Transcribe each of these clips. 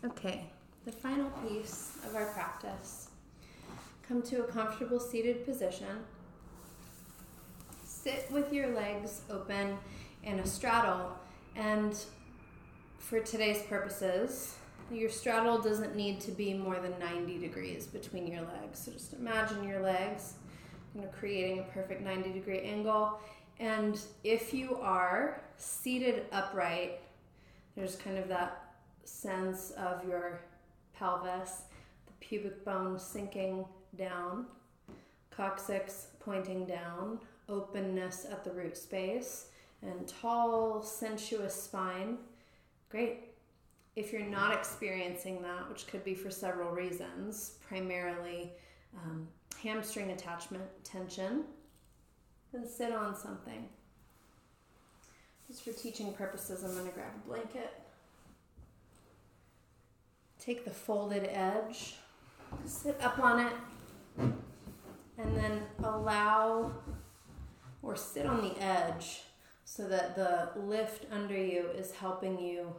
Okay, the final piece of our practice. Come to a comfortable seated position. Sit with your legs open in a straddle, and for today's purposes, your straddle doesn't need to be more than 90 degrees between your legs. So just imagine your legs, creating a perfect 90-degree angle. And if you are seated upright, there's kind of that sense of your pelvis, the pubic bone sinking down, coccyx pointing down, openness at the root space, and tall, sensuous spine. Great. If you're not experiencing that, which could be for several reasons, primarily hamstring attachment tension, then sit on something. Just for teaching purposes, I'm going to grab a blanket. Take the folded edge, sit up on it, and then allow or sit on the edge so that the lift under you is helping you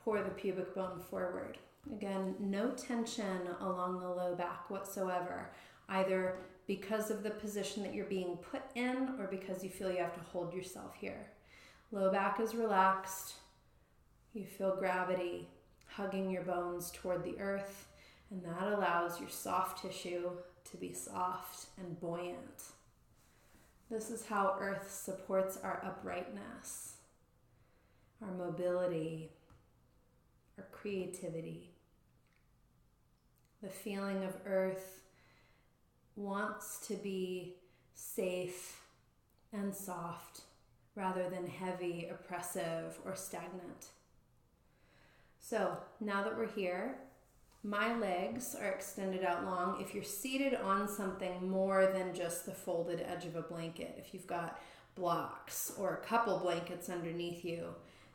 pour the pubic bone forward. Again, no tension along the low back whatsoever, either because of the position that you're being put in or because you feel you have to hold yourself here. Low back is relaxed. You feel gravity hugging your bones toward the earth, and that allows your soft tissue to be soft and buoyant. This is how earth supports our uprightness, our mobility, our creativity. The feeling of earth wants to be safe and soft rather than heavy, oppressive, or stagnant. So now that we're here, my legs are extended out long. If you're seated on something more than just the folded edge of a blanket, if you've got blocks or a couple blankets underneath you,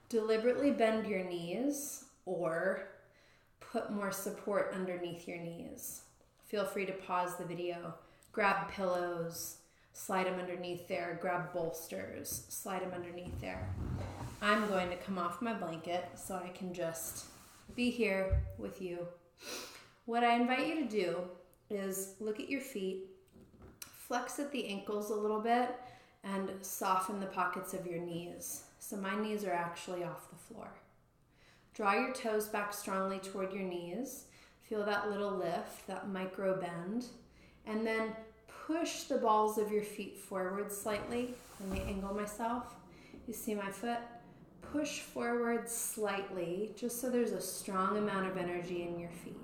deliberately bend your knees or put more support underneath your knees. Feel free to pause the video, grab pillows, slide them underneath there, grab bolsters, slide them underneath there. I'm going to come off my blanket so I can just be here with you. What I invite you to do is look at your feet, flex at the ankles a little bit, and soften the pockets of your knees. So my knees are actually off the floor. Draw your toes back strongly toward your knees. Feel that little lift, that micro bend, and then push the balls of your feet forward slightly. Let me angle myself. You see my foot? Push forward slightly, just so there's a strong amount of energy in your feet.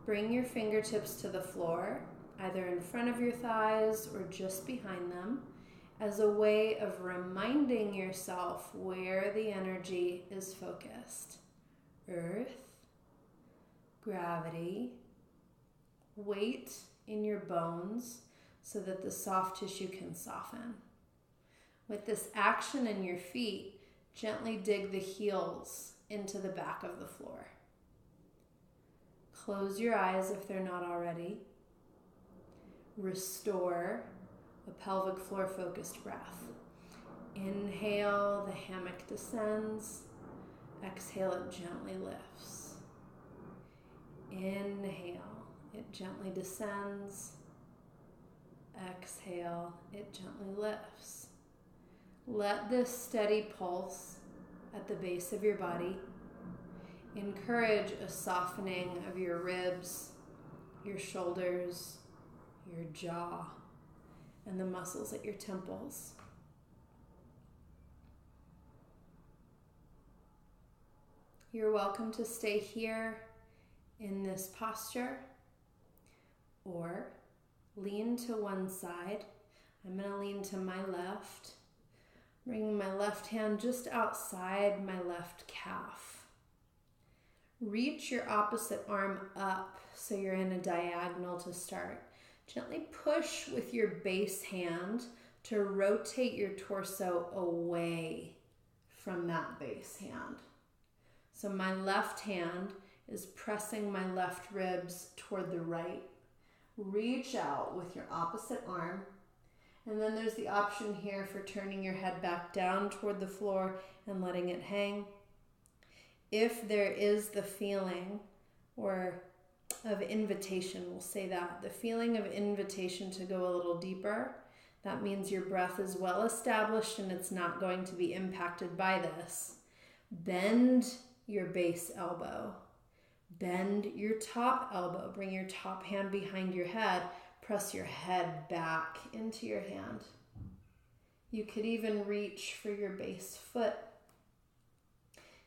Bring your fingertips to the floor, either in front of your thighs or just behind them, as a way of reminding yourself where the energy is focused. Earth, gravity, weight in your bones so that the soft tissue can soften. With this action in your feet, gently dig the heels into the back of the floor. Close your eyes if they're not already. Restore a pelvic floor focused breath. Inhale, the hammock descends. Exhale, it gently lifts. Inhale, it gently descends. Exhale, it gently lifts. Let this steady pulse at the base of your body encourage a softening of your ribs, your shoulders, your jaw, and the muscles at your temples. You're welcome to stay here in this posture or lean to one side. I'm going to lean to my left, bringing my left hand just outside my left calf. Reach your opposite arm up so you're in a diagonal to start. Gently push with your base hand to rotate your torso away from that base hand. So my left hand is pressing my left ribs toward the right. Reach out with your opposite arm. And then there's the option here for turning your head back down toward the floor and letting it hang. If there is the feeling or of invitation, we'll say that, the feeling of invitation to go a little deeper, that means your breath is well established and it's not going to be impacted by this. Bend your base elbow. Bend your top elbow. Bring your top hand behind your head. Press your head back into your hand. You could even reach for your base foot.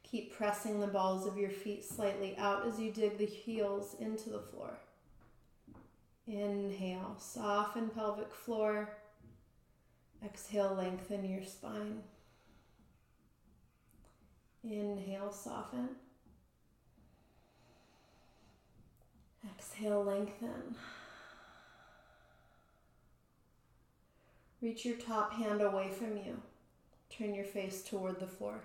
Keep pressing the balls of your feet slightly out as you dig the heels into the floor. Inhale, soften pelvic floor. Exhale, lengthen your spine. Inhale, soften. Exhale, lengthen. Reach your top hand away from you. Turn your face toward the floor.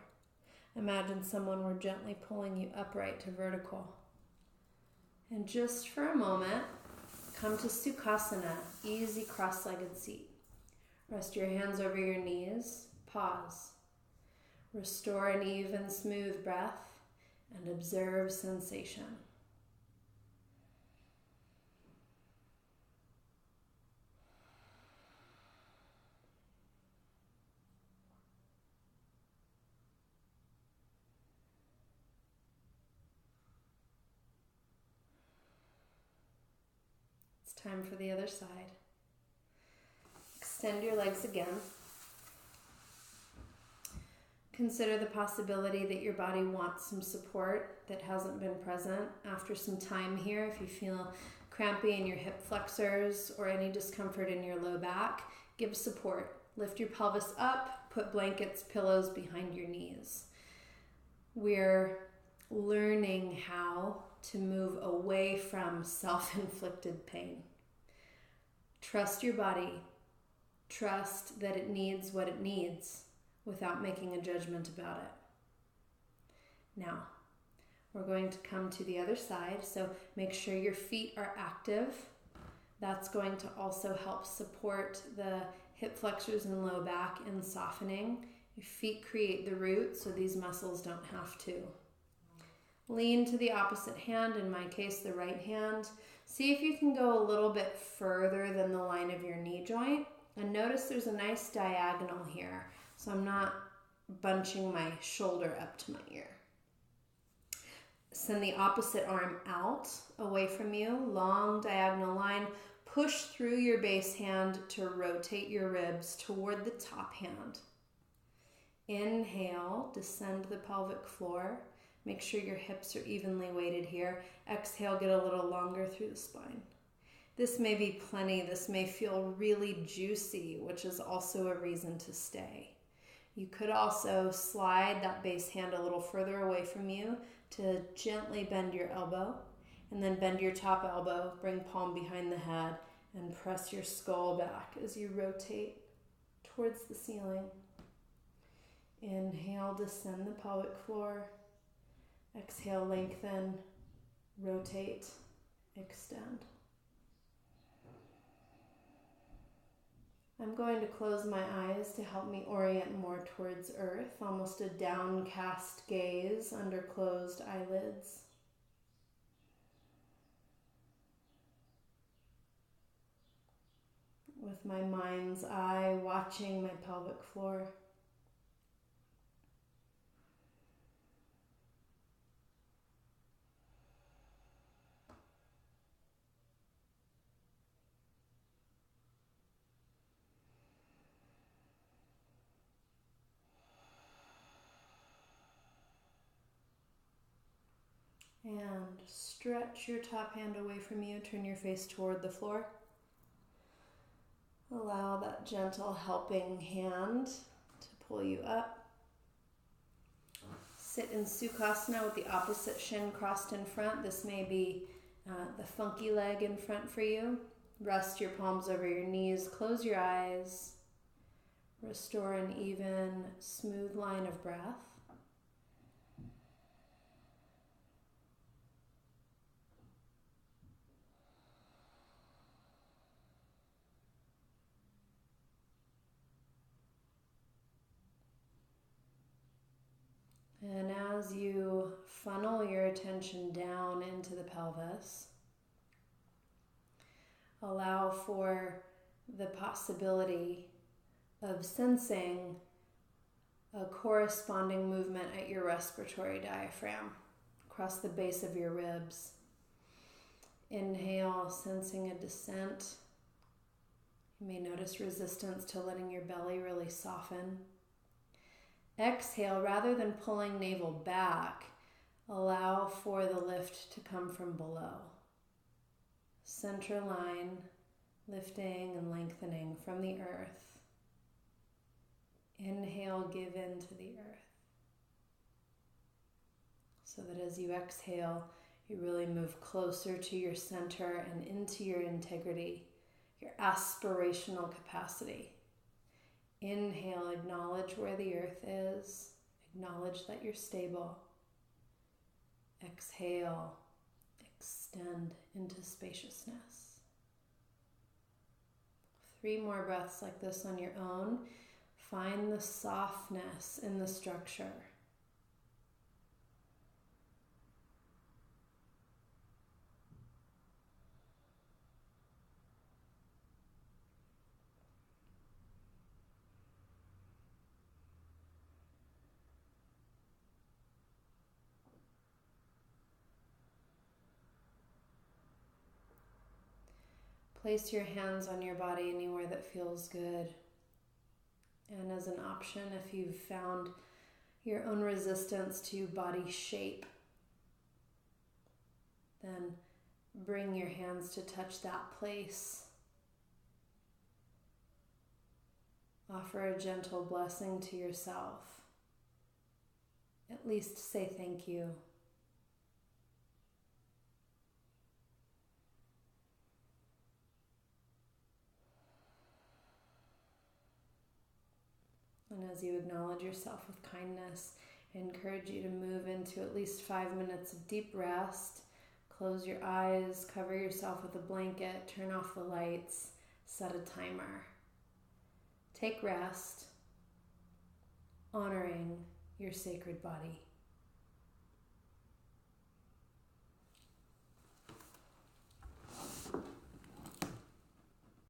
Imagine someone were gently pulling you upright to vertical. And just for a moment, come to Sukhasana, easy cross-legged seat. Rest your hands over your knees. Pause. Restore an even, smooth breath and observe sensation. Time for the other side. Extend your legs again. Consider the possibility that your body wants some support that hasn't been present. After some time here, if you feel crampy in your hip flexors or any discomfort in your low back, give support. Lift your pelvis up, put blankets, pillows behind your knees. We're learning how to move away from self-inflicted pain. Trust your body. Trust that it needs what it needs without making a judgment about it. Now, we're going to come to the other side, so make sure your feet are active. That's going to also help support the hip flexors and low back in softening. Your feet create the root, so these muscles don't have to. Lean to the opposite hand, in my case, the right hand. See if you can go a little bit further than the line of your knee joint. And notice there's a nice diagonal here, so I'm not bunching my shoulder up to my ear. Send the opposite arm out, away from you, long diagonal line. Push through your base hand to rotate your ribs toward the top hand. Inhale, descend the pelvic floor. Make sure your hips are evenly weighted here. Exhale, get a little longer through the spine. This may be plenty. This may feel really juicy, which is also a reason to stay. You could also slide that base hand a little further away from you to gently bend your elbow, and then bend your top elbow, bring palm behind the head, and press your skull back as you rotate towards the ceiling. Inhale, descend the pelvic floor. Exhale, lengthen, rotate, extend. I'm going to close my eyes to help me orient more towards earth, almost a downcast gaze under closed eyelids. With my mind's eye watching my pelvic floor. And stretch your top hand away from you. Turn your face toward the floor. Allow that gentle helping hand to pull you up. Sit in Sukhasana with the opposite shin crossed in front. This may be the funky leg in front for you. Rest your palms over your knees. Close your eyes. Restore an even, smooth line of breath. And as you funnel your attention down into the pelvis. Allow for the possibility of sensing a corresponding movement at your respiratory diaphragm across the base of your ribs. Inhale, sensing a descent. You may notice resistance to letting your belly really soften. Exhale, rather than pulling navel back, allow for the lift to come from below. Center line, lifting and lengthening from the earth. Inhale, give in to the earth. So that as you exhale, you really move closer to your center and into your integrity, your aspirational capacity. Inhale, acknowledge where the earth is. Acknowledge that you're stable. Exhale, extend into spaciousness. 3 more breaths like this on your own. Find the softness in the structure. Place your hands on your body anywhere that feels good. And as an option, if you've found your own resistance to body shape, then bring your hands to touch that place. Offer a gentle blessing to yourself. At least say thank you. And as you acknowledge yourself with kindness, I encourage you to move into at least 5 minutes of deep rest. Close your eyes, cover yourself with a blanket, turn off the lights, set a timer. Take rest, honoring your sacred body.